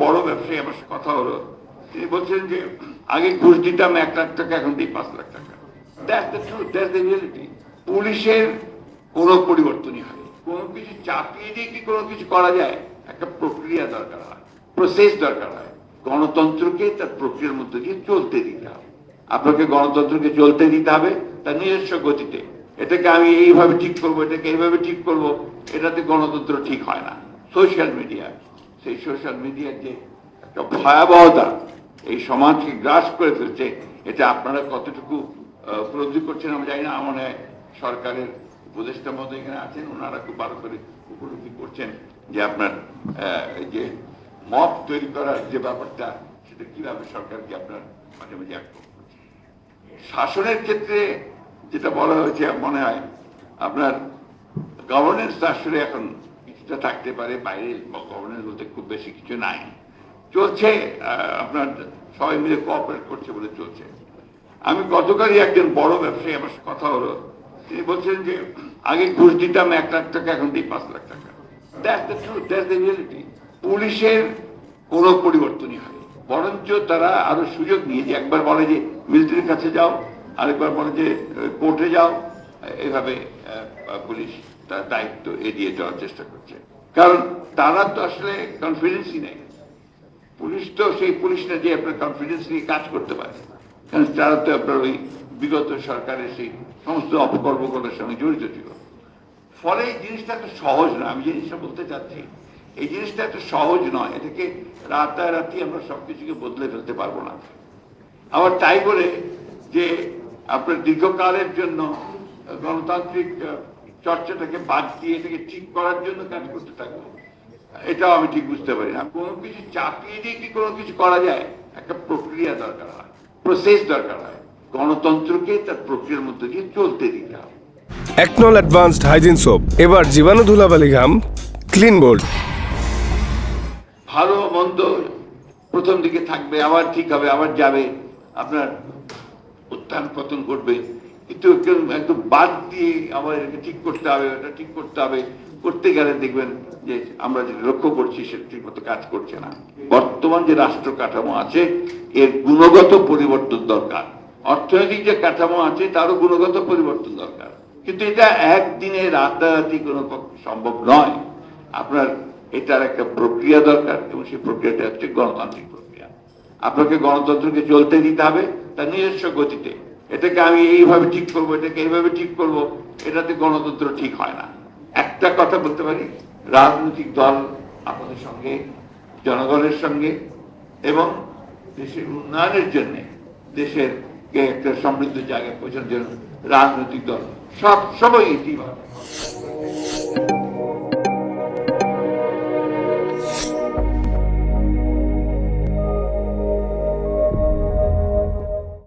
বড় ব্যবসায়ী আমার সাথে কথা হলো, তিনি বলছেন যে আগে ঘুষ দিতাম 1 লাখ টাকা, এখন দিই 5 লাখ টাকা। That's the truth, that's the reality. পুলিশের কোনো পরিবর্তনই হয়, কোনো কিছু চাপিয়ে দিয়ে কি কোনো কিছু করা যায়? একটা প্রক্রিয়া দরকার হয়, প্রসেস দরকার হয়। গণতন্ত্রকে তার প্রক্রিয়ার মধ্যে দিয়ে চলতে দিতে হবে। আপনাকে গণতন্ত্রকে চলতে দিতে হবে তার নিজস্ব গতিতে। এটাকে আমি এইভাবে ঠিক করবো, এটাকে এইভাবে ঠিক করবো, এটাতে গণতন্ত্র ঠিক হয় না। সোশ্যাল মিডিয়া, সেই সোশ্যাল মিডিয়ার যে একটা ভয়াবহতা এই সমাজকে গ্রাস করে ফেলছে, এটা আপনারা কতটুকু উপলব্ধি করছেন আমি জানি না। আমার সরকারের উপদেষ্টা মধ্যে এখানে আছেন, ওনারা খুব ভালো করে উপলব্ধি করছেন যে আপনার যে মব তৈরি করার যে ব্যাপারটা, সেটা কিভাবে সরকারকে আপনার মাঝে মাঝে আক্রমণ করছে। শাসনের ক্ষেত্রে যেটা বলা হয়েছে, মনে হয় আপনার গভর্নেন্স আসলে এখন কিছুটা থাকতে পারে, বাইরে গভর্নেন্স বলতে খুব বেশি কিছু নাই, চলছে। আপনার সবাই মিলে কোঅপারেট করছে বলে চলছে। আমি গতকালই একজন বড় ব্যবসায়ী আমার সাথে কথা হলো, তিনি বলছেন যে আগে ঘুষ দিতাম 1 লাখ টাকা, এখন দিই 5 লাখ টাকা। That's the truth, that's the reality. পুলিশের কোনো পরিবর্তনই হয়, বরঞ্চ তারা আরো সুযোগ নিয়ে, যে একবার বলে যে মিলিটারির কাছে যাও, আরেকবার বলে যে কোর্টে যাও, এভাবে পুলিশ তার দায়িত্ব এড়িয়ে যাওয়ার চেষ্টা করছে। কারণ তারা তো আসলে কনফিডেন্সই নেই। পুলিশ তো সেই পুলিশ না যে আপনার কনফিডেন্স নিয়ে কাজ করতে পারে, কারণ তারা তো আপনার ওই বিগত সরকারের সেই সমস্ত অপকর্মগুলোর সঙ্গে জড়িত ছিল। ফলে এই জিনিসটা একটা সহজ নয়। আমি জিনিসটা বলতে চাচ্ছি, এই জিনিসটা একটা সহজ নয়। এটাকে রাতারাতি আমরা সবকিছুকে বদলে ফেলতে পারবো না। আবার তাই বলে যে আপনার দীর্ঘকালের জন্য গণতান্ত্রিক চর্চাটাকে বাদ দিয়ে এটাকে ঠিক করার জন্য কাজ করতে থাকবো, এটাও আমি ঠিক বুঝতে পারি না। কোনো কিছু চাপিয়ে দিয়ে কি কোনো কিছু করা যায়? একটা প্রক্রিয়া দরকার হয়, প্রসেস দরকার হয়। গণতন্ত্রকে তার প্রক্রিয়ার মধ্যে দিয়ে চলতে দিতে হবে। একনল অ্যাডভান্সড হাইজিন সোপ, এবার জীবাণু ধুলাবালি ঘাম ক্লিন বোল্ড। ভালো মন্দ প্রথম দিকে থাকবে, আবার ঠিক হবে, আবার যাবে, আপনার উত্থান পতন ঘটবে। কিন্তু একদম বাদ দিয়ে আবার এটাকে ঠিক করতে হবে, এটা ঠিক করতে হবে, করতে গেলে দেখবেন যে আমরা যেটা লক্ষ্য করছি সেটা ঠিক মতো কাজ করছে না। বর্তমান যে রাষ্ট্র কাঠামো আছে এর গুণগত পরিবর্তন দরকার। অর্থনৈতিক যে কাঠামো আছে তারও গুণগত পরিবর্তন দরকার, কিন্তু এটা একদিনে রাতারাতি কোনো সম্ভব নয়। আপনার এটার একটা প্রক্রিয়া দরকার, এবং সেই প্রক্রিয়াটা হচ্ছে গণতান্ত্রিক প্রক্রিয়া। আপনাকে গণতন্ত্রকে চলতে দিতে হবে তার নিজস্ব গতিতে। এটাকে আমি এইভাবে ঠিক করবো, এটাকে এইভাবে ঠিক করবো, এটাতে গণতন্ত্র ঠিক হয় না। একটা কথা বলতে পারি, রাজনৈতিক দল আপনাদের সঙ্গে, জনগণের সঙ্গে, এবং দেশের উন্নয়নের জন্য, দেশের একটা সমৃদ্ধ জায়গায় পৌঁছানোর জন্য রাজনৈতিক দল সব সময় এটি ভাবে।